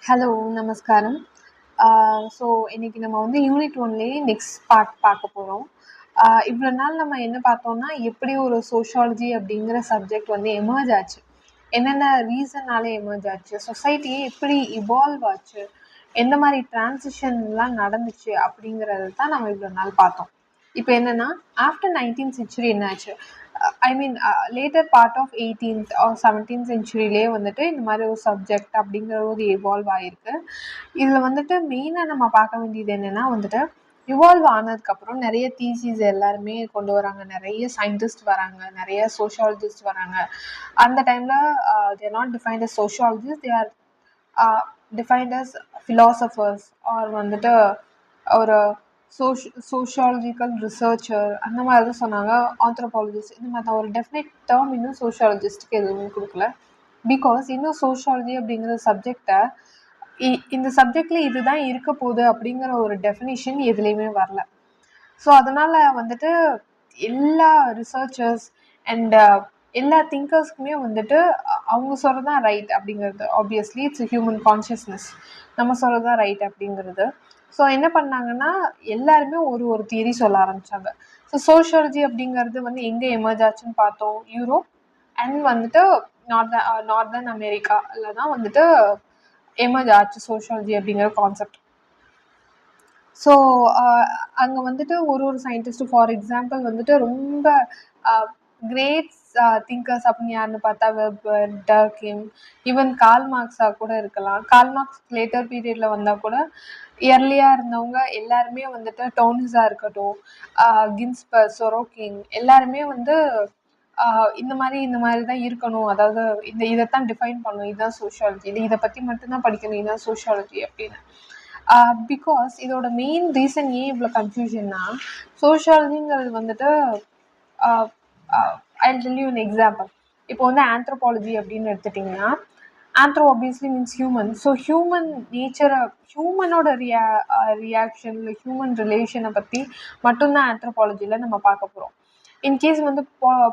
Hello, நமஸ்காரம். So இன்னைக்கு நம்ம வந்து யூனிட் ஒன்லேயே நெக்ஸ்ட் பார்ட் பார்க்க போகிறோம். இவ்வளோ நாள் நம்ம என்ன பார்த்தோம்னா, எப்படி ஒரு சோஷியாலஜி அப்படிங்கிற சப்ஜெக்ட் வந்து எமர்ஜ் ஆச்சு, என்னென்ன ரீசன்னால எமர்ஜ் ஆச்சு, சொசைட்டியே எப்படி இவால்வ் ஆச்சு, எந்த மாதிரி டிரான்சிஷன்லாம் நடந்துச்சு அப்படிங்கிறது தான் நம்ம இவ்வளோ நாள் பார்த்தோம். இப்போ என்னென்னா, ஆஃப்டர் 19th சென்ச்சுரி என்னாச்சு, I mean later part of 18th or 17th சென்ச்சுரியிலே வந்துட்டு இந்த மாதிரி ஒரு சப்ஜெக்ட் அப்படிங்கிற ஒரு எவால்வ் ஆகிருக்கு. இதில் வந்துட்டு மெயினாக நம்ம பார்க்க வேண்டியது என்னென்னா வந்துட்டு, இவால்வ் ஆனதுக்கப்புறம் நிறைய தீசிஸ் எல்லாருமே கொண்டு வராங்க, நிறைய சயின்டிஸ்ட் வராங்க, நிறைய சோஷியாலஜிஸ்ட் வராங்க. அந்த டைமில் there not defined as sociologist, they are defined as philosophers or வந்துட்டு ஒரு சோஷியாலஜிக்கல் ரிசர்ச்சர் அந்த மாதிரி தான் சொன்னாங்க. ஆந்த்ரோபாலஜிஸ்ட் இந்த மாதிரி தான். ஒரு டெஃபினட் டேர்ம் இன்னும் சோஷியாலஜிஸ்ட்டுக்கு எதுவுமே கொடுக்கல. பிகாஸ் இன்னும் சோஷியாலஜி அப்படிங்கிற சப்ஜெக்டை இந்த சப்ஜெக்டில் இதுதான் இருக்க போகுது அப்படிங்கிற ஒரு டெஃபினிஷன் எதுலேயுமே வரல. ஸோ அதனால் வந்துட்டு எல்லா ரிசர்ச்சர்ஸ் அண்ட் எல்லா திங்கர்ஸ்க்குமே வந்துட்டு அவங்க சொல்கிறது தான் ரைட் அப்படிங்கிறது. ஆப்வியஸ்லி இட்ஸ் ஹியூமன் கான்ஷியஸ்னஸ், நம்ம சொல்கிறது தான் ரைட் அப்படிங்கிறது. ஸோ என்ன பண்ணாங்கன்னா, எல்லாருமே ஒரு தியரி சொல்ல ஆரம்பித்தாங்க. ஸோ சோஷியாலஜி அப்படிங்கிறது வந்து எங்கே எமர்ஜ் ஆச்சுன்னு பார்த்தோம், யூரோப் அண்ட் வந்துட்டு நார்தர்ன் அமெரிக்காவில் தான் வந்துட்டு எமர்ஜ் ஆச்சு சோஷியாலஜி அப்படிங்கிற கான்செப்ட். ஸோ அங்கே வந்துட்டு ஒரு சயின்டிஸ்ட்டு, ஃபார் எக்ஸாம்பிள் வந்துட்டு ரொம்ப கிரேட் திங்கர்ஸ் அப்படின்னு யாருன்னு பார்த்தா வெபர், டர்கிம், ஈவன் கார்ல் மார்க்ஸாக கூட இருக்கலாம். கார்ல் மார்க்ஸ் லேட்டர் பீரியடில் வந்தால் கூட இயர்லியாக இருந்தவங்க எல்லாருமே வந்துட்டு டோனிஸாக இருக்கட்டும், கின்ஸ்பர், சொரோக்கின் எல்லாருமே வந்து இந்த மாதிரி தான் இருக்கணும், அதாவது இதைத்தான் டிஃபைன் பண்ணணும், இதுதான் சோஷியாலஜி, இதை பற்றி மட்டும்தான் படிக்கணும், இதுதான் சோஷியாலஜி அப்படின்னு. பிகாஸ் இதோட மெயின் ரீசன் ஏன் இவ்வளோ கன்ஃபியூஷன்னா, சோஷியாலஜிங்கிறது வந்துட்டு I tell you an example. இப்போ வந்து ஆந்த்ரோபாலஜி அப்படின்னு எடுத்துட்டிங்கன்னா, anthro obviously means human. So human நேச்சரை, ஹியூமனோட ரியாக்ஷன் இல்லை ஹியூமன் ரிலேஷனை பற்றி மட்டும்தான் ஆந்த்ரோபாலஜியில் நம்ம பார்க்க போகிறோம். இன்கேஸ் வந்து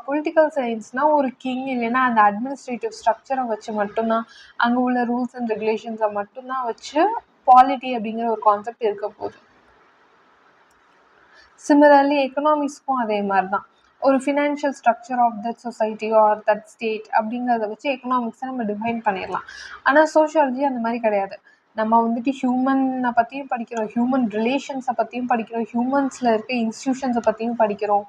பொலிட்டிக்கல் சயின்ஸ்னால் ஒரு கிங் இல்லைன்னா அந்த அட்மினிஸ்ட்ரேட்டிவ் ஸ்ட்ரக்சரை வச்சு மட்டும்தான், அங்கே உள்ள ரூல்ஸ் அண்ட் ரெகுலேஷன்ஸை மட்டும்தான் வச்சு பாலிட்டி அப்படிங்கிற ஒரு கான்செப்ட் இருக்க போகுது. சிமிலர்லி எக்கனாமிக்ஸ்க்கும் அதே மாதிரி தான். ஒரு financial structure of that society or that state அப்படிங்கிறத வச்சு எக்கனாமிக்ஸை நம்ம டிஃபைன் பண்ணிடலாம். ஆனால் சோஷியாலஜி அந்த மாதிரி கிடையாது. நம்ம வந்துட்டு ஹியூமனை பற்றியும் படிக்கிறோம், ஹியூமன் ரிலேஷன்ஸை பற்றியும் படிக்கிறோம், ஹியூமன்ஸில் இருக்க இன்ஸ்டிடியூஷன்ஸை பற்றியும் படிக்கிறோம்.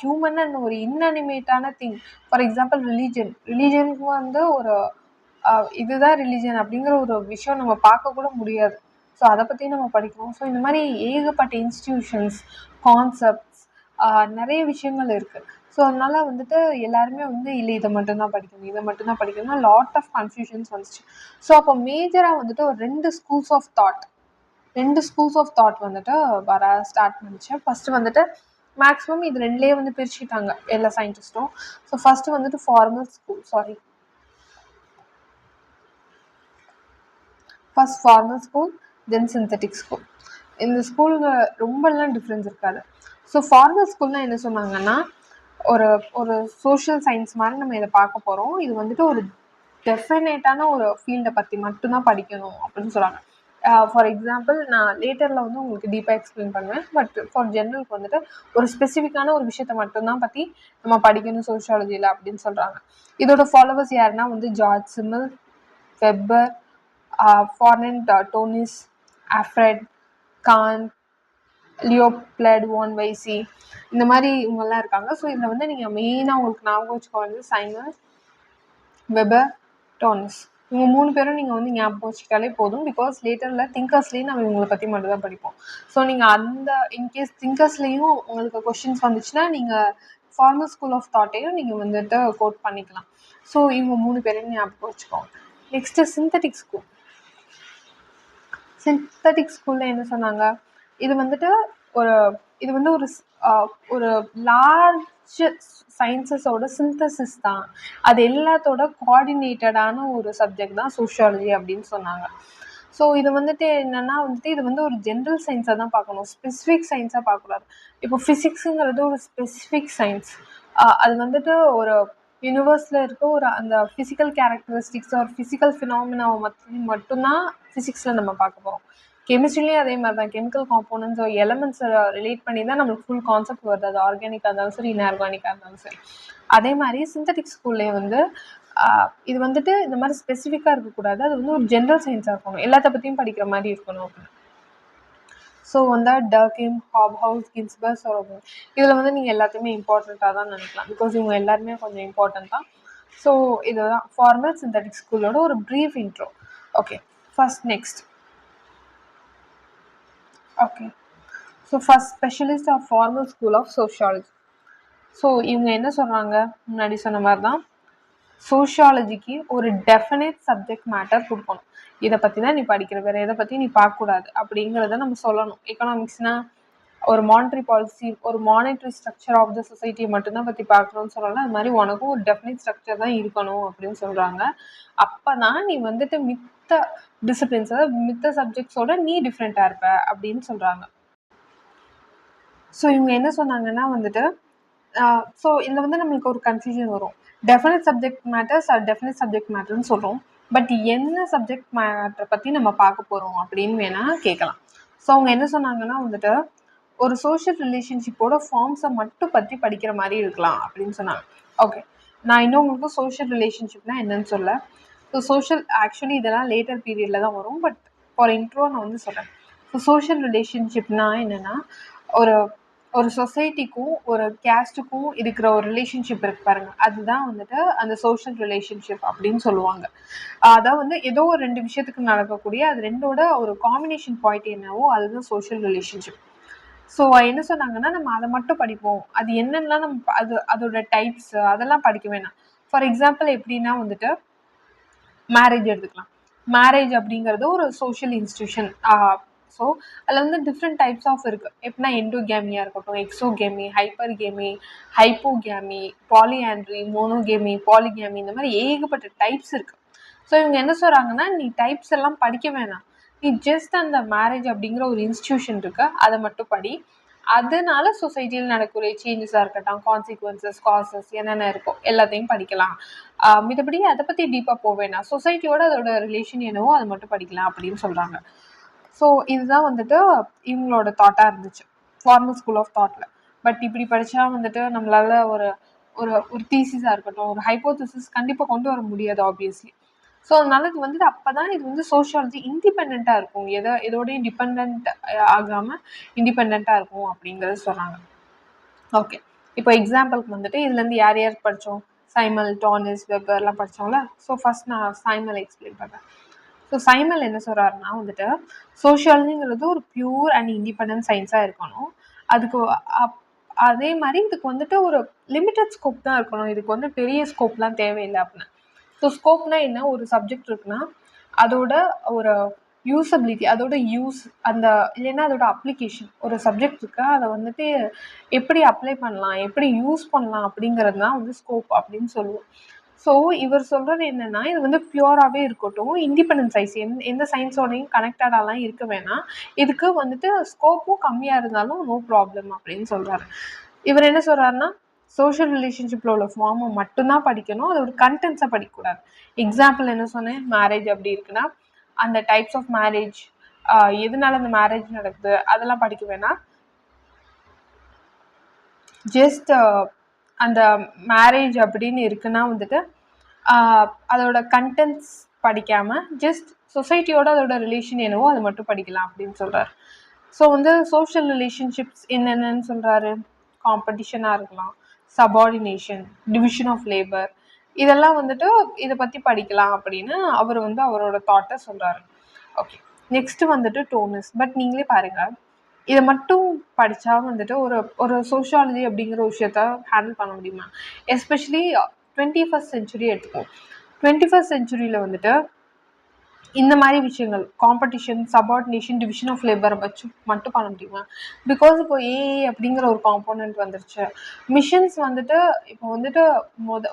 ஹியூமன் அண்ட் ஒரு இன்அனிமேட்டான திங். ஃபார் எக்ஸாம்பிள் ரிலீஜனுக்கு வந்து ஒரு இதுதான் ரிலீஜன் அப்படிங்கிற ஒரு விஷயம் நம்ம பார்க்க கூட முடியாது. ஸோ அதை பற்றி நம்ம படிக்கிறோம். ஸோ இந்த மாதிரி ஏகப்பட்ட இன்ஸ்டிடியூஷன்ஸ், கான்செப்ட்ஸ், நிறைய விஷயங்கள் இருக்குது. ஸோ அதனால் வந்துட்டு எல்லாருமே வந்து இல்லை இதை மட்டும்தான் படிக்கணும் லாட் ஆஃப் கன்ஃபியூஷன்ஸ் வந்துச்சு. ஸோ அப்போ மேஜராக வந்துட்டு ஒரு ரெண்டு ஸ்கூல்ஸ் ஆஃப் தாட் வந்துட்டு வர ஸ்டார்ட் பண்ணிச்சு. ஃபஸ்ட்டு வந்துட்டு மேக்ஸிமம் இது ரெண்டுலேயே வந்து பிரிச்சுட்டாங்க எல்லா சயின்டிஸ்ட்டும். ஸோ ஃபஸ்ட்டு வந்துட்டு ஃபார்மல் ஸ்கூல், தென் சிந்தட்டிக் ஸ்கூல். இந்த ஸ்கூலில் ரொம்பலாம் டிஃப்ரென்ஸ் இருக்காது. ஸோ ஃபார்மல் ஸ்கூல்னால் என்ன சொன்னாங்கன்னா, ஒரு சோஷியல் சயின்ஸ் மாதிரி நம்ம இதை பார்க்க போகிறோம், இது வந்துட்டு ஒரு டெஃபினேட்டான ஒரு ஃபீல்டை பற்றி மட்டும்தான் படிக்கணும் அப்படின்னு சொல்கிறாங்க. ஃபார் எக்ஸாம்பிள் நான் லேட்டரில் வந்து உங்களுக்கு டீப்பாக எக்ஸ்பிளைன் பண்ணுவேன். பட் ஃபார் ஜென்ரலுக்கு வந்துட்டு ஒரு ஸ்பெசிஃபிக்கான ஒரு விஷயத்தை மட்டும்தான் பற்றி நம்ம படிக்கணும் சோஷியாலஜியில் அப்படின்னு சொல்கிறாங்க. இதோட ஃபாலோவர்ஸ் யாருன்னா வந்து ஜார்ஜ் சிமில், வெப்பர், ஃபார்னண்ட் டோனிஸ், ஆஃப்ரெட், கான், லியோப்லட் வான் வைசி, இந்த மாதிரி இவங்கெல்லாம் இருக்காங்க. ஸோ இதில் வந்து நீங்கள் மெயினாக உங்களுக்கு ஞாபகம் வச்சுக்க வேண்டியது சைமன், வெபர், டோனிஸ். இவங்க 3 பேரும் நீங்கள் வந்து ஞாபகம் வச்சுக்கிட்டாலே போதும். பிகாஸ் லேட்டரில் திங்கர்ஸ்லேயும் நம்ம இவங்களை பற்றி மட்டும் தான் படிப்போம். ஸோ நீங்கள் அந்த இன்கேஸ் திங்கர்ஸ்லேயும் உங்களுக்கு கொஷின்ஸ் வந்துச்சுன்னா நீங்கள் ஃபார்மல் ஸ்கூல் ஆஃப் தாட்டையும் நீங்கள் வந்துட்டு கோட் பண்ணிக்கலாம். ஸோ இவங்க 3 பேரையும் ஞாபகம் வச்சுக்கோங்க. நெக்ஸ்ட்டு சிந்தட்டிக் ஸ்கூலில் என்ன சொன்னாங்க, இது வந்து ஒரு லார்ஜ் சயின்சஸோட சிந்தசிஸ் தான், அது எல்லாத்தோட கோஆர்டினேட்டடான ஒரு சப்ஜெக்ட் தான் சோஷியாலஜி அப்படின்னு சொன்னாங்க. ஸோ இது வந்துட்டு என்னென்னா வந்துட்டு இது வந்து ஒரு ஜென்ரல் சயின்ஸாக தான் பார்க்கணும், ஸ்பெசிஃபிக் சயின்ஸாக பார்க்கக்கூடாது. இப்போ ஃபிசிக்ஸுங்கிறது ஒரு ஸ்பெசிஃபிக் சயின்ஸ், அது வந்துட்டு ஒரு யூனிவர்ஸில் இருக்க ஒரு அந்த ஃபிசிக்கல் கேரக்டரிஸ்டிக்ஸ் ஒரு ஃபிசிக்கல் ஃபினாமினாவை மட்டும்தான் ஃபிசிக்ஸில் நம்ம பார்க்க போகிறோம். கெமிஸ்ட்ரிலேயும் அதே மாதிரி தான் கெமிக்கல் காம்போனன்ட்ஸ் எலமெண்ட்ஸை ரிலேட் பண்ணி தான் நம்மளுக்கு ஃபுல் கான்செப்ட் வருது. அது ஆர்கானிக்காக இருந்தாலும் சரி இன்ஆர்கானிக்காக இருந்தாலும் சரி. அதே மாதிரி சிந்தட்டிக் ஸ்கூல்லே வந்து இது வந்துட்டு இந்த மாதிரி ஸ்பெசிஃபிக்காக இருக்கக்கூடாது. அது வந்து ஒரு ஜென்ரல் சயின்ஸாக இருக்கணும், எல்லாத்த பற்றியும் படிக்கிற மாதிரி இருக்கணும் அப்படின்னு. ஸோ வந்து டர்கிம், ஹாப்ஹவுஸ், கின்ஸ்பர்க் சொல்லணும். இதில் வந்து நீங்கள் எல்லாத்தையுமே இம்பார்ட்டண்ட்டாக தான் நினைக்கலாம், பிகாஸ் இவங்க எல்லாருமே கொஞ்சம் இம்பார்ட்டன்ட் தான். ஸோ இதுதான் ஃபார்மல் சிந்தட்டிக் ஸ்கூலோட ஒரு brief intro. Okay, first next. Okay, so first specialist of formal school of sociology. So இவங்க என்ன சொல்கிறாங்க, முன்னாடி சொன்ன மாதிரி தான் சோஷியாலஜிக்கு ஒரு டெஃபினேட் சப்ஜெக்ட் மேட்டர் கொடுக்கணும். இதை பற்றி தான் நீ படிக்கிற, வேறு எதை பற்றி நீ பார்க்கக்கூடாது அப்படிங்கிறத நம்ம சொல்லணும். எக்கனாமிக்ஸ்னால் ஒரு மானிட்டரி பாலிசி, ஒரு மானிட்டரி ஸ்ட்ரக்சர் ஆஃப் த சொசைட்டியை மட்டும்தான் பற்றி பார்க்கணும்னு சொல்லலாம். அது மாதிரி உனக்கும் ஒரு டெஃபினேட் ஸ்ட்ரக்சர் தான் இருக்கணும் அப்படின்னு சொல்கிறாங்க. அப்போ தான் நீ வந்துட்டு மித்த டிசிப்ளின்ஸ், அதாவது மித்த சப்ஜெக்ட்ஸோட நீ டிஃப்ரெண்ட்டாக இருப்ப அப்படின்னு சொல்கிறாங்க. ஸோ இவங்க என்ன சொன்னாங்கன்னா வந்துட்டு ஸோ இதில் வந்து நம்மளுக்கு ஒரு கன்ஃபியூஷன் வரும். Definite subject matters or definite subject மேட்டர்னு சொல்கிறோம். பட் என்ன சப்ஜெக்ட் மேட்டரை பற்றி நம்ம பார்க்க போகிறோம் அப்படின்னு வேணால் கேட்கலாம். ஸோ அவங்க என்ன சொன்னாங்கன்னா வந்துட்டு ஒரு சோஷியல் ரிலேஷன்ஷிப்போட ஃபார்ம்ஸை மட்டும் பற்றி படிக்கிற மாதிரி இருக்கலாம் அப்படின்னு சொன்னாங்க. ஓகே, நான் இன்னும் உங்களுக்கு சோஷியல் ரிலேஷன்ஷிப்னா என்னன்னு சொல்ல. ஸோ சோஷியல் ஆக்சுவலி இதெல்லாம் லேட்டர் பீரியடில் தான் வரும், பட் ஃபார் இன்ட்ரோ நான் வந்து சொல்கிறேன். ஸோ சோஷியல் ரிலேஷன்ஷிப்னா என்னென்னா ஒரு சொசைட்டிக்கும் ஒரு கேஸ்ட்டுக்கும் இருக்கிற ஒரு ரிலேஷன்ஷிப் இருக்கு பாருங்க, அதுதான் வந்துட்டு அந்த சோஷியல் ரிலேஷன்ஷிப் அப்படின்னு சொல்லுவாங்க. அதான் வந்து ஏதோ ஒரு ரெண்டு விஷயத்துக்கு நடக்கக்கூடிய அது ரெண்டோட ஒரு காம்பினேஷன் பாயிண்ட் என்னவோ அதுதான் சோஷியல் ரிலேஷன்ஷிப். ஸோ என்ன சொன்னாங்கன்னா நம்ம அதை மட்டும் படிப்போம், அது என்னென்னலாம் நம்ம அதோட டைப்ஸ் அதெல்லாம் படிக்க வேணாம். ஃபார் எக்ஸாம்பிள் எப்படின்னா வந்துட்டு மேரேஜ் எடுத்துக்கலாம். மேரேஜ் அப்படிங்கிறது ஒரு சோஷியல் இன்ஸ்டிடியூஷன். ஸோ அதில் வந்து டிஃப்ரெண்ட் டைப்ஸ் ஆஃப் இருக்குது. எப்படின்னா எண்டோகேமியாக இருக்கட்டும், எக்ஸோகேமி, ஹைப்பர்கேமி, ஹைப்போகேமி, பாலிஆண்ட்ரி, மோனோகேமி, பாலிகேமி, இந்த மாதிரி ஏகப்பட்ட டைப்ஸ் இருக்குது. ஸோ இவங்க என்ன சொல்கிறாங்கன்னா நீ டைப்ஸ் எல்லாம் படிக்க வேணாம், நீ ஜஸ்ட் அந்த மேரேஜ் அப்படிங்கிற ஒரு இன்ஸ்டிடியூஷன் இருக்கு அதை மட்டும் படி. அதனால சொசைட்டியில் நடக்கிற சேஞ்சஸாக இருக்கட்டும், கான்சிக்வன்சஸ், காசஸ் என்னென்ன இருக்கோ எல்லாத்தையும் படிக்கலாம். மித்தபடி அதை பற்றி டீப்பாக போவேனா, சொசைட்டியோட அதோட ரிலேஷன் என்னவோ அதை மட்டும் படிக்கலாம் அப்படின்னு சொல்கிறாங்க. ஸோ இதுதான் வந்துட்டு இவங்களோட தாட்டாக இருந்துச்சு ஃபார்மல் ஸ்கூல் ஆஃப் தாட்டில். பட் இப்படி படித்தா வந்துட்டு நம்மளால ஒரு ஒரு ஒரு தீசிஸாக இருக்கட்டும், ஒரு ஹைப்போதிசிஸ் கண்டிப்பாக கொண்டு வர முடியாது ஆப்வியஸ்லி. ஸோ அதனால இது வந்துட்டு அப்போ தான் இது வந்து சோஷியாலஜி இண்டிபெண்ட்டாக இருக்கும், எதோடையும் டிபெண்ட் ஆகாமல் இண்டிபெண்ட்டாக இருக்கும் அப்படிங்கிறது சொல்கிறாங்க. ஓகே, இப்போ எக்ஸாம்பிளுக்கு வந்துட்டு இதுலேருந்து யார் யார் படித்தோம், சைமல், டானிஸ், வெப்பர்லாம் படித்தோம்ல. ஸோ ஃபர்ஸ்ட் நான் சைமல் எக்ஸ்பிளைன் பண்ணுறேன். ஸோ சைமல் என்ன சொல்கிறாருன்னா வந்துட்டு சோஷியாலஜிங்கிறது ஒரு பியூர் அண்ட் இண்டிபெண்டன்ட் சயின்ஸாக இருக்கணும். அதுக்கு அதே மாதிரி இதுக்கு வந்துட்டு ஒரு லிமிட்டட் ஸ்கோப் தான் இருக்கணும், இதுக்கு வந்து பெரிய ஸ்கோப்லாம் தேவையில்லை அப்படின்னு. ஸோ ஸ்கோப்னா என்ன, ஒரு சப்ஜெக்ட் இருக்குன்னா அதோட ஒரு யூஸபிலிட்டி, அதோட யூஸ், அந்த இல்லைன்னா அதோட அப்ளிகேஷன், ஒரு சப்ஜெக்ட் இருக்கா அதை வந்துட்டு எப்படி அப்ளை பண்ணலாம், எப்படி யூஸ் பண்ணலாம் அப்படிங்கிறது தான் வந்து ஸ்கோப் அப்படின்னு சொல்லுவோம். ஸோ இவர் சொல்கிறது என்னென்னா இது வந்து பியூராகவே இருக்கட்டும், இண்டிபெண்டன்ட் சயின்ஸ், எந்த சயின்ஸோடையும் கனெக்டடாலாம் இருக்க வேணாம், இதுக்கு வந்துட்டு ஸ்கோப்பும் கம்மியாக இருந்தாலும் நோ ப்ராப்ளம் அப்படின்னு சொல்கிறாரு. இவர் என்ன சொல்கிறாருன்னா சோஷியல் ரிலேஷன்ஷிப்பில் உள்ள ஃபார்மை மட்டும்தான் படிக்கணும், அதோட கண்டென்ட்ஸை படிக்கக்கூடாது. எக்ஸாம்பிள் என்ன சொன்னேன், மேரேஜ் அப்படி இருக்குன்னா அந்த டைப்ஸ் ஆஃப் மேரேஜ், எதனால அந்த மேரேஜ் நடக்குது அதெல்லாம் படிக்க வேணாம். ஜஸ்ட் அந்த மேரேஜ் அப்படின்னு இருக்குன்னா வந்துட்டு அதோட கண்டென்ட்ஸ் படிக்காமல் ஜஸ்ட் சொசைட்டியோட அதோட ரிலேஷன் என்னவோ அதை மட்டும் படிக்கலாம் அப்படின்னு சொல்கிறார். ஸோ வந்து சோஷியல் ரிலேஷன்ஷிப்ஸ் என்னென்னு சொல்கிறாரு, காம்படிஷனாக இருக்கலாம், சபார்டினேஷன், டிவிஷன் ஆஃப் லேபர், இதெல்லாம் வந்துட்டு இதை பற்றி படிக்கலாம் அப்படின்னு அவர் வந்து அவரோட தாட்டை சொல்கிறாரு. ஓகே, நெக்ஸ்ட்டு வந்துட்டு டோனஸ். பட் நீங்களே பாருங்கள், இதை மட்டும் படித்தா வந்துட்டு ஒரு சோஷியாலஜி அப்படிங்கிற விஷயத்த ஹேண்டில் பண்ண முடியுமா? எஸ்பெஷலி 21st செஞ்சுரி எடுத்துப்போம். 21st செஞ்சுரியில் வந்துட்டு இந்த மாதிரி விஷயங்கள், காம்படிஷன், சபார்டினேஷன், டிவிஷன் ஆஃப் லேபரை வச்சு மட்டும் பண்ண முடியுமா? பிகாஸ் இப்போ ஏஐ அப்படிங்கிற ஒரு காம்போனன்ட் வந்துருச்சு. மிஷின்ஸ் வந்துட்டு இப்போ வந்துட்டு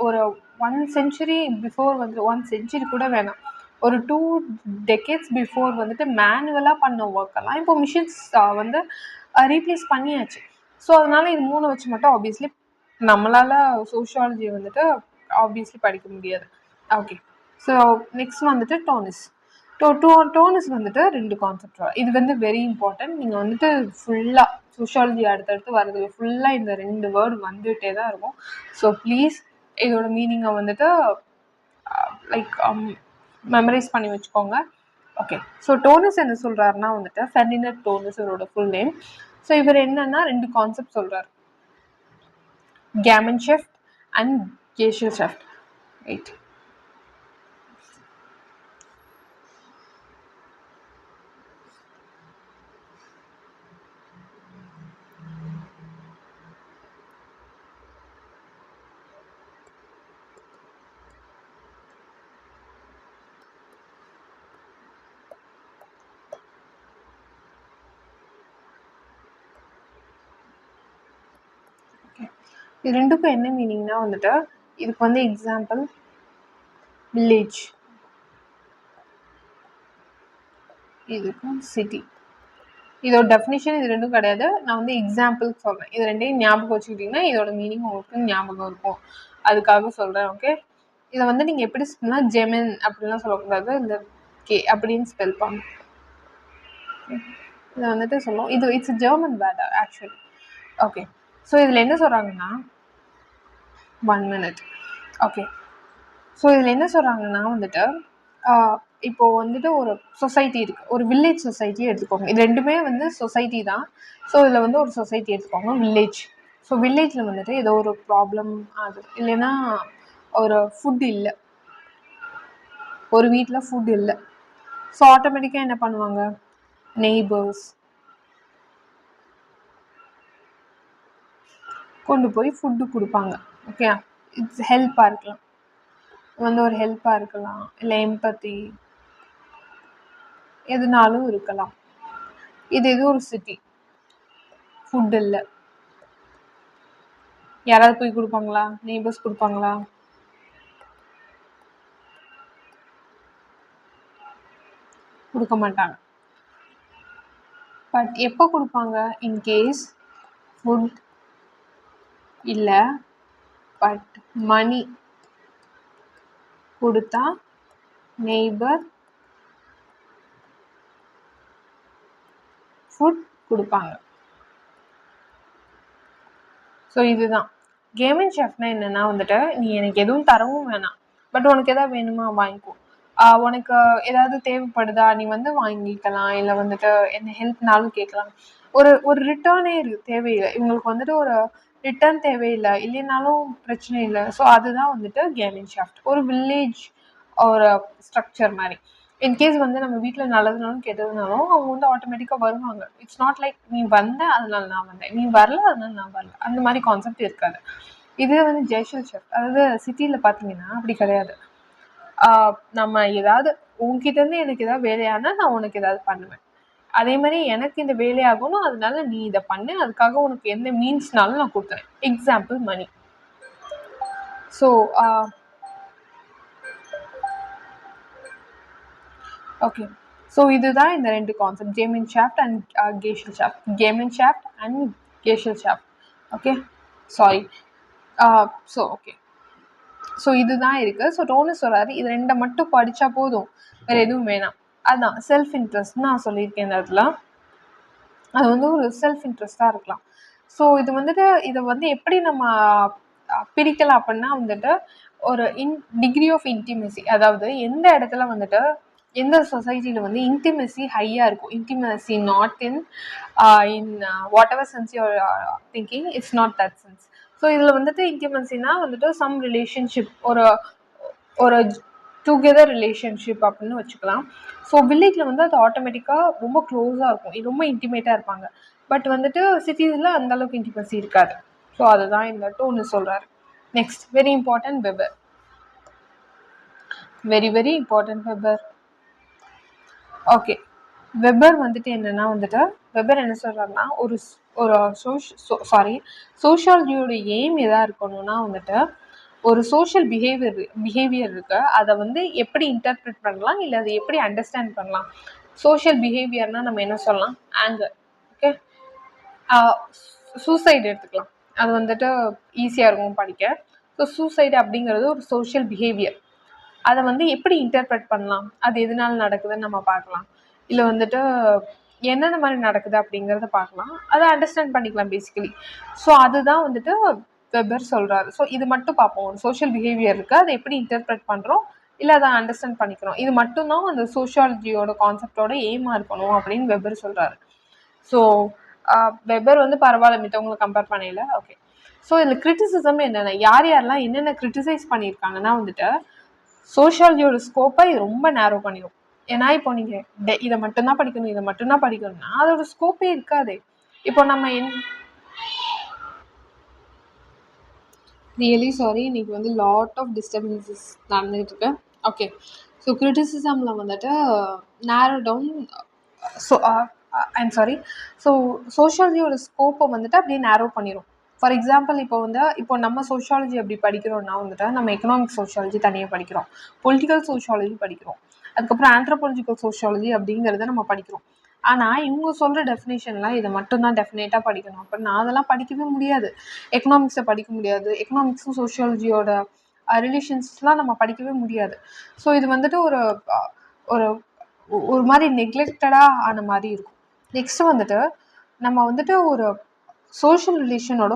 ஒரு 1 செஞ்சுரி பிஃபோர் வந்து 1 செஞ்சுரி கூட வேணாம், ஒரு 2 டெக்கேட்ஸ் பிஃபோர் வந்துட்டு மேனுவலாக பண்ண ஒர்க்கெல்லாம் இப்போ மிஷின்ஸ் வந்து ரீப்ளேஸ் பண்ணியாச்சு. ஸோ அதனால இது 3 வச்சு மட்டும் ஆப்வியஸ்லி நம்மளால் சோஷியாலஜியை வந்துட்டு ஆப்வியஸ்லி படிக்க முடியாது. ஓகே, ஸோ நெக்ஸ்ட் வந்துட்டு டோனஸ். டோனஸ் வந்துட்டு 2 கான்செப்ட் வரும். இது வந்து வெரி இம்பார்ட்டன்ட். நீங்கள் வந்துட்டு ஃபுல்லாக சோஷியாலஜி அடுத்தடுத்து வர்றது ஃபுல்லாக இந்த 2 வேர்டு வந்துகிட்டே தான் இருக்கும். ஸோ ப்ளீஸ் இதோட மீனிங்கை வந்துட்டு லைக் மெமரைஸ் பண்ணி வச்சுக்கோங்க. ஓகே, ஸோ டோனஸ் என்ன சொல்கிறாருன்னா வந்துட்டு ஃபெர்டினண்ட் டோனஸ் இவரோட ஃபுல் நேம். ஸோ இவர் என்னன்னா 2 கான்செப்ட் சொல்கிறார், கேமன்ஷெஃப்ட் அண்ட் கேஷல்ஷெஃப்ட். ரைட், இது ரெண்டுக்கும் என்ன மீனிங்னா வந்துட்டு இதுக்கு வந்து எக்ஸாம்பிள் வில்லேஜ், இதுக்கும் சிட்டி. இதோட டெஃபினிஷன் இது ரெண்டும் கிடையாது, நான் வந்து எக்ஸாம்பிள் சொல்கிறேன். இது ரெண்டையும் ஞாபகம் வச்சுக்கிட்டிங்கன்னா இதோட மீனிங் உங்களுக்கு ஞாபகம் இருக்கும், அதுக்காக சொல்கிறேன். ஓகே, இதை வந்து நீங்கள் எப்படி சொன்னால் ஜெமின் அப்படின்லாம் சொல்லக்கூடாது, இந்த கே அப்படின்னு ஸ்பெல் பண்ணணும். இதை வந்துட்டு சொல்லுவோம், இது it's German word actually. Okay, so இதில் என்ன சொல்கிறாங்கன்னா 1 minute. ஓகே, ஸோ இதில் என்ன சொல்கிறாங்கன்னா வந்துட்டு இப்போது வந்துட்டு ஒரு சொசைட்டி இருக்குது, ஒரு வில்லேஜ் சொசைட்டி எடுத்துக்கோங்க. இது ரெண்டுமே வந்து சொசைட்டி தான். ஸோ இதில் வந்து ஒரு சொசைட்டி எடுத்துக்கோங்க, வில்லேஜ். ஸோ வில்லேஜில் வந்துட்டு ஏதோ ஒரு ப்ராப்ளம் ஆகுது, இல்லைன்னா ஒரு ஃபுட் இல்லை, ஒரு வீட்டில் ஃபுட் இல்லை. ஸோ ஆட்டோமேட்டிக்காக என்ன பண்ணுவாங்க, நெய்பர்ஸ் கொண்டு போய் ஃபுட்டு கொடுப்பாங்க. ஓகே, இட்ஸ் ஹெல்ப்பாக இருக்கலாம், வந்து ஒரு ஹெல்ப்பாக இருக்கலாம், இல்லை எம்பத்தி எதுனாலும் இருக்கலாம். இது ஒரு சிட்டி, ஃபுட் இல்லை, யாராவது போய் கொடுப்பாங்களா, நெய்பர்ஸ் கொடுப்பாங்களா, கொடுக்க மாட்டாங்க. பட் எப்போ கொடுப்பாங்க, இன்கேஸ் ஃபுட் இல்லை பட் மணி கொடுத்தா நெய்பர் ஃபுட் கொடுப்பாங்க. ஸோ இதுதான் கேமன்ஷெஃப்ட்னா என்னென்னா வந்துட்டு நீ எனக்கு எதுவும் தரவும் வேணாம், பட் உனக்கு எதாவது வேணுமா வாங்கிக்கோ, உனக்கு ஏதாவது தேவைப்படுதா நீ வந்து வாங்கிக்கலாம், இல்லை வந்துட்டு என்ன ஹெல்ப்னாலும் கேட்கலாம். ஒரு ரிட்டர்னே தேவையில்லை இவங்களுக்கு, வந்துட்டு ஒரு ரிட்டர்ன் தேவையில்லை, இல்லைனாலும் பிரச்சனை இல்லை. ஸோ அதுதான் வந்துட்டு கேமன்ஷெஃப்ட், ஒரு வில்லேஜ் ஒரு ஸ்ட்ரக்சர் மாதிரி. இன்கேஸ் வந்து நம்ம வீட்டில் நல்லதுனாலும் கெட்டதுனாலும் அவங்க வந்து ஆட்டோமேட்டிக்காக வருவாங்க. இட்ஸ் நாட் லைக் நீ வந்த அதனால நான் வந்தேன், நீ வரல அதனால நான் வரல, அந்த மாதிரி கான்செப்ட் இருக்காது. இதே வந்து கேஷல்ஷெஃப்ட், அதாவது சிட்டியில் பார்த்தீங்கன்னா அப்படி கிடையாது. நம்ம ஏதாவது உன்கிட்டேருந்து எனக்கு ஏதாவது வேலையானா நான் உனக்கு ஏதாவது பண்ணுவேன், அதே மாதிரி எனக்கு இந்த வேலையாகணும் அதனால நீ இதை பண்ணு, அதுக்காக உனக்கு எந்த மீன்ஸ்னாலும் நான் கொடுத்தேன். Example money. So okay, so இதுதான் இந்த 2 concept, Gemeinschaft and Gesellschaft. Gemeinschaft and Gesellschaft. Okay, sorry. So okay, so இதுதான் இருக்குது. ஸோ டோனஸ் சொல்கிறாரு இது 2 மட்டும் படித்தா போதும், வேறு எதுவும் வேணாம். அதுதான் செல்ஃப் இன்ட்ரெஸ்ட் நான் சொல்லியிருக்கேன் இந்த இடத்துல. அது வந்து ஒரு செல்ஃப் இன்ட்ரெஸ்டாக இருக்கலாம். ஸோ இது வந்துட்டு இதை வந்து எப்படி நம்ம பிரிக்கலாம் அப்படின்னா வந்துட்டு ஒரு டிகிரி ஆஃப் இன்டிமெசி, அதாவது எந்த இடத்துல வந்துட்டு எந்த சொசைட்டியில் வந்து இன்டிமெசி ஹையாக இருக்கும். Intimacy not in whatever sense your thinking, it's not that sense. So இதில் வந்துட்டு இன்டிமெசினா வந்துட்டு சம் ரிலேஷன்ஷிப், ஒரு டுகெதர் ரிலேஷன்ஷிப் அப்படின்னு வச்சுக்கலாம். ஸோ வில்லேஜில் வந்து அது ஆட்டோமேட்டிக்காக ரொம்ப க்ளோஸாக இருக்கும், ரொம்ப இன்டிமேட்டாக இருப்பாங்க. பட் வந்துட்டு சிட்டிஸில் அந்தளவுக்கு இன்டிமெசி இருக்காது. ஸோ அதுதான் இந்த டோன்னு சொல்கிறாரு. Next, very important, weber. Very important weber. Okay, weber வந்துட்டு என்னன்னா வந்துட்டு வெபர் என்ன சொல்கிறாருன்னா ஒரு சோஷியாலஜியோட எய்ம் எதாக இருக்கணும்னா வந்துட்டு ஒரு சோஷியல் பிஹேவியர் இருக்கு, அதை வந்து எப்படி இன்டர்பிரட் பண்ணலாம், இல்லை அதை எப்படி அண்டர்ஸ்டாண்ட் பண்ணலாம். சோஷியல் பிஹேவியர்னால் நம்ம என்ன சொல்லலாம், ஆங்கர். ஓகே, சூசைட் எடுத்துக்கலாம், அது வந்துட்டு ஈஸியாக இருக்கும் படிக்க. ஸோ சூசைடு அப்படிங்கிறது ஒரு சோஷியல் பிஹேவியர். அதை வந்து எப்படி இன்டர்பிரட் பண்ணலாம், அது எதனால நடக்குதுன்னு நம்ம பார்க்கலாம், இல்லை வந்துட்டு என்னென்ன மாதிரி நடக்குது அப்படிங்கிறத பார்க்கலாம், அதை அண்டர்ஸ்டாண்ட் பண்ணிக்கலாம் பேசிக்கலி. ஸோ அதுதான் வந்துட்டு வெபர் சொல்கிறாரு. ஸோ இது மட்டும் பார்ப்போம். ஒரு சோஷியல் பிஹேவியர் இருக்குது, அதை எப்படி இன்டர்பிரட் பண்ணுறோம், இல்லை அதை அண்டர்ஸ்டாண்ட் பண்ணிக்கிறோம். இது மட்டும்தான் அந்த சோஷியாலஜியோட கான்செப்டோட எய்மாக இருக்கணும் அப்படின்னு வெபர் சொல்கிறாரு. ஸோ வெபர் வந்து பரவாயில்ல மித்தவங்களை கம்பேர் பண்ணல. ஓகே. ஸோ இதில் கிரிட்டிசிசம் என்னென்ன, யார் யாரெல்லாம் என்னென்ன கிரிட்டிசைஸ் பண்ணியிருக்காங்கன்னா வந்துட்டு சோஷியாலஜியோட ஸ்கோப்பை இது ரொம்ப நேரோ பண்ணிடும். ஏன்னா இப்போ நீங்கள் இதை மட்டும்தான் படிக்கணும், இதை மட்டும்தான் படிக்கணும்னா அதோட ஸ்கோப்பே இருக்காது. இப்போ நம்ம ரியலி சாரி, இன்னைக்கு வந்து லாட் ஆஃப் டிஸ்டர்பன்சஸ் நடந்துகிட்டு இருக்கு. ஓகே. ஸோ கிரிட்டிசிசமில் வந்துட்டு narrow down. So I'm sorry. So சோஷியாலஜியோட ஸ்கோப்பை வந்துட்டு அப்படியே நேரோ பண்ணிடும். ஃபார் எக்ஸாம்பிள் இப்போ நம்ம சோஷியாலஜி அப்படி படிக்கிறோம்னா வந்துட்டு நம்ம எக்கனாமிக் சோஷியாலஜி தனியாக படிக்கிறோம், பொலிட்டிக்கல் சோஷியாலஜி படிக்கிறோம், அதுக்கப்புறம் ஆந்த்ரோபாலஜிக்கல் சோஷியாலஜி அப்படிங்கிறத நம்ம படிக்கிறோம். ஆனால் இவங்க சொல்கிற டெஃபினேஷன்லாம் இதை மட்டும்தான் டெஃபினேட்டாக படிக்கணும் அப்படின்னா அதெல்லாம் படிக்கவே முடியாது. எக்கனாமிக்ஸை படிக்க முடியாது, எக்கனாமிக்ஸும் சோஷியாலஜியோட ரிலேஷன்ஸ்லாம் நம்ம படிக்கவே முடியாது. ஸோ இது வந்துட்டு ஒரு ஒரு ஒரு மாதிரி நெக்லெக்டடாக ஆன மாதிரி இருக்கும். நெக்ஸ்ட் வந்துட்டு நம்ம வந்துட்டு ஒரு சோஷியல் ரிலேஷனோட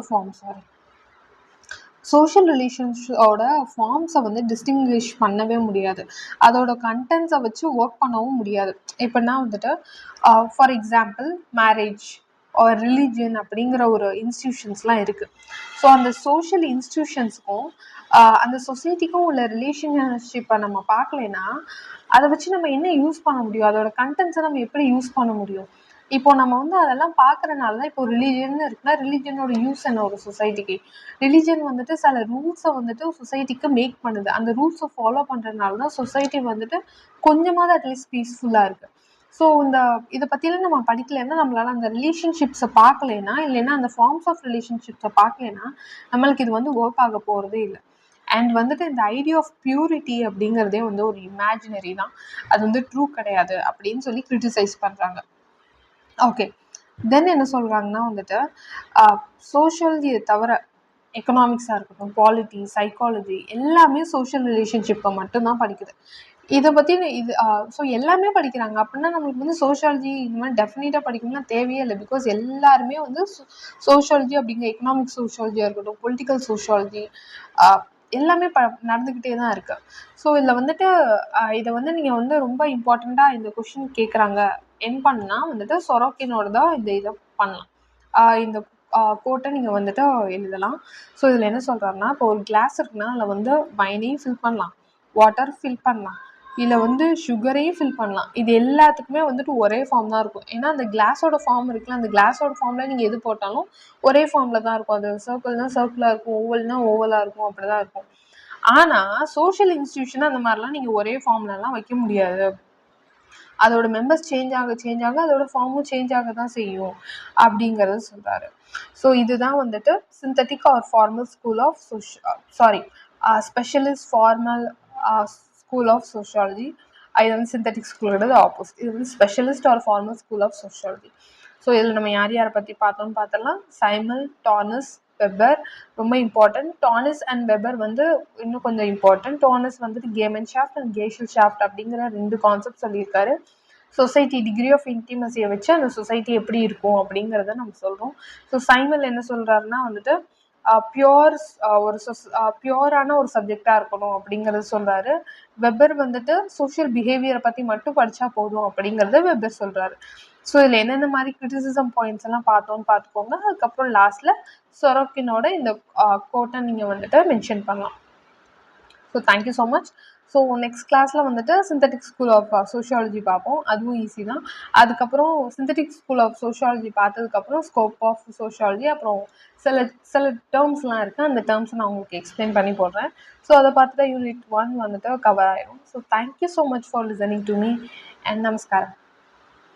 சோஷியல் ரிலேஷன்ஸோட ஃபார்ம்ஸை வந்து டிஸ்டிங்விஷ் பண்ணவே முடியாது, அதோட கண்டென்ட்ஸை வச்சு ஒர்க் பண்ணவும் முடியாது. எப்படின்னா வந்துட்டு for example marriage or religion அப்படிங்கிற ஒரு இன்ஸ்டிடியூஷன்ஸ்லாம் இருக்குது. ஸோ அந்த சோஷியல் இன்ஸ்டிடியூஷன்ஸுக்கும் அந்த சொசைட்டிக்கும் உள்ள ரிலேஷன்ஷிப்பை நம்ம பார்க்கலைன்னா அதை வச்சு நம்ம என்ன யூஸ் பண்ண முடியும், அதோட கண்டென்ட்ஸை நம்ம எப்படி யூஸ் பண்ண முடியும்? இப்போ நம்ம வந்து அதெல்லாம் பார்க்கறனால தான் இப்போ ரிலீஜியன் இருக்குன்னா ரிலீஜியனோட யூஸ் என்ன ஒரு சொசைட்டிக்கு, ரிலீஜியன் வந்துட்டு சில ரூல்ஸை வந்துட்டு சொசைட்டிக்கு மேக் பண்ணுது, அந்த ரூல்ஸை ஃபாலோ பண்ணுறதுனால தான் சொசைட்டி வந்துட்டு கொஞ்சமாவது அட்லீஸ்ட் பீஸ்ஃபுல்லாக இருக்குது. ஸோ இதை பற்றிலாம் நம்ம படிக்கலைன்னா நம்மளால அந்த ரிலேஷன்ஷிப்ஸை பார்க்கலைன்னா, இல்லைன்னா அந்த ஃபார்ம்ஸ் ஆஃப் ரிலேஷன்ஷிப்ஸை பார்க்கலைன்னா நம்மளுக்கு இது வந்து ஒர்க் ஆக போகிறதே இல்லை. அண்ட் வந்துட்டு இந்த ஐடியா ஆஃப் பியூரிட்டி அப்படிங்கிறதே வந்து ஒரு இமேஜினரி தான், அது வந்து ட்ரூ கிடையாது அப்படின்னு சொல்லி கிரிட்டிசைஸ் பண்ணுறாங்க. ஓகே. தென் என்ன சொல்கிறாங்கன்னா வந்துட்டு சோஷியாலஜியை தவிர எக்கனாமிக்ஸாக இருக்கட்டும், பாலிட்டி, சைக்காலஜி எல்லாமே சோஷியல் ரிலேஷன்ஷிப்பை மட்டும்தான் படிக்குது. இதை பற்றி ஸோ எல்லாமே படிக்கிறாங்க அப்படின்னா நம்மளுக்கு வந்து சோஷியாலஜி இந்த மாதிரி டெஃபினட்டாக படிக்கணும்னா தேவையே இல்லை. பிகாஸ் எல்லாருமே வந்து சோஷியாலஜி அப்படிங்கிற எக்கனாமிக் சோஷியாலஜியாக இருக்கட்டும், பொலிட்டிக்கல் சோஷியாலஜி எல்லாமே நடந்துக்கிட்டே தான் இருக்குது. ஸோ இதில் வந்துட்டு இதை வந்து நீங்கள் வந்து ரொம்ப இம்பார்ட்டண்ட்டாக இந்த கொஷின் கேட்குறாங்க என் பண்ணால் வந்துட்டு சொரோக்கினோட தான் இதை பண்ணலாம். இந்த கோட்டை நீங்கள் வந்துட்டு எழுதலாம். ஸோ இதில் என்ன சொல்கிறாருன்னா, இப்போ ஒரு கிளாஸ் இருக்குன்னா அதில் வந்து வைனையும் ஃபில் பண்ணலாம், வாட்டர் ஃபில் பண்ணலாம், இல்லை வந்து சுகரையும் ஃபில் பண்ணலாம். இது எல்லாத்துக்குமே வந்துட்டு ஒரே ஃபார்ம் தான் இருக்கும். ஏன்னா அந்த கிளாஸோட ஃபார்ம் இருக்குல்ல, அந்த கிளாஸோட ஃபார்மில் நீங்கள் எது போட்டாலும் ஒரே ஃபார்மில் தான் இருக்கும். அது சர்க்கிள்னா சர்க்கிளாக இருக்கும், ஓவல்னா ஓவலாக இருக்கும், அப்படி தான் இருக்கும். ஆனால் சோஷியல் இன்ஸ்டிடியூஷன் அந்த மாதிரிலாம் நீங்கள் ஒரே ஃபார்ம்லலாம் வைக்க முடியாது. அதோட மெம்பர்ஸ் சேஞ்ச் ஆக அதோட ஃபார்மும் சேஞ்ச் ஆக தான் செய்யும் அப்படிங்கிறது சொல்கிறாரு. ஸோ இதுதான் வந்துட்டு synthetic or formal school of specialist formal school of sociology. இது வந்து சிந்தட்டிக் ஸ்கூலோட ஆப்போசிட். இது வந்து specialist or formal school of sociology. So இதில் நம்ம யார் யாரை பற்றி பார்த்தோம்னு பார்த்தலாம். சைமல், டார்னஸ், வெபர் ரொம்ப இம்பார்ட்டன்ட். டார்னஸ் அண்ட் வெபர் வந்து இன்னும் கொஞ்சம் இம்பார்ட்டன்ட். டார்னஸ் வந்துட்டு கேமன்ஷாஃப்ட் அண்ட் கேஷல்ஷாஃப்ட் அப்படிங்கிற 2 கான்செப்ட் சொல்லியிருக்காரு. சொசைட்டி டிகிரி ஆஃப் இன்டிமசியை வச்சு அந்த சொசைட்டி எப்படி இருக்கும் அப்படிங்கிறத நம்ம சொல்கிறோம். ஸோ சைமல் என்ன சொல்கிறாருன்னா வந்துட்டு பியூரான ஒரு சப்ஜெக்டாக இருக்கணும் அப்படிங்கிறத சொல்கிறாரு. வெபர் வந்துட்டு சோஷியல் பிஹேவியரை பற்றி மட்டும் படித்தா போதும் அப்படிங்கிறத வெபர் சொல்கிறாரு. ஸோ இதில் என்னென்ன மாதிரி கிரிட்டிசிசம் பாயிண்ட்ஸ் எல்லாம் பார்த்தோன்னு பார்த்துக்கோங்க. அதுக்கப்புறம் லாஸ்ட்டில் சொரோக்கினோட இந்த கோட்டை நீங்கள் வந்துட்டு மென்ஷன் பண்ணலாம். So thank you so much. So next கிளாஸில் வந்துட்டு சிந்தட்டிக் ஸ்கூல் ஆஃப் சோஷியாலஜி பார்ப்போம், அதுவும் ஈஸி தான். அதுக்கப்புறம் சிந்தட்டிக் ஸ்கூல் ஆஃப் சோஷியாலஜி பார்த்ததுக்கப்புறம் ஸ்கோப் ஆஃப் சோஷியாலஜி, அப்புறம் சில டேர்ம்ஸ்லாம் இருக்குது, அந்த டேர்ம்ஸை நான் உங்களுக்கு எக்ஸ்பிளைன் பண்ணி போடுறேன். ஸோ அதை பார்த்துட்டு யூனிட் 1 வந்துட்டு கவர் ஆயிடும். So thank you so much for listening to me and நமஸ்காரம்.